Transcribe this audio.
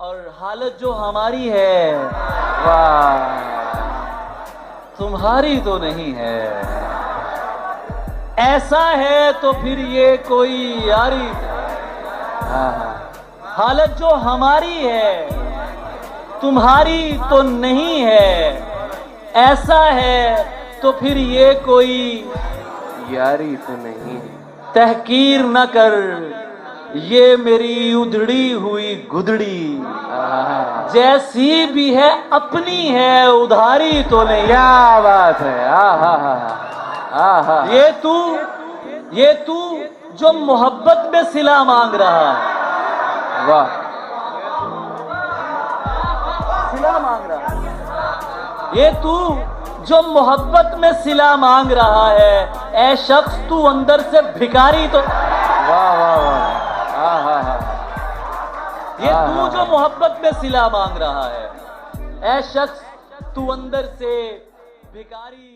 اور حالت جو ہماری ہے واہ تمہاری تو نہیں ہے، ایسا ہے تو پھر یہ کوئی یاری، حالت جو ہماری ہے تمہاری تو نہیں ہے، ایسا ہے تو پھر یہ کوئی یاری تو نہیں ہے۔ تحقیر نہ کر یہ میری ادھڑی ہوئی گدڑی، جیسی بھی ہے اپنی ہے ادھاری تو نہیں۔ کیا بات ہے، یہ تو جو محبت میں صلہ مانگ رہا ہے، واہ صلہ مانگ رہا ہے، یہ تو جو محبت میں صلہ مانگ رہا ہے، اے شخص تو اندر سے بھکاری تو، واہ واہ واہ یہ تو جو محبت میں صلہ مانگ رہا ہے، اے شخص تو اندر سے بھکاری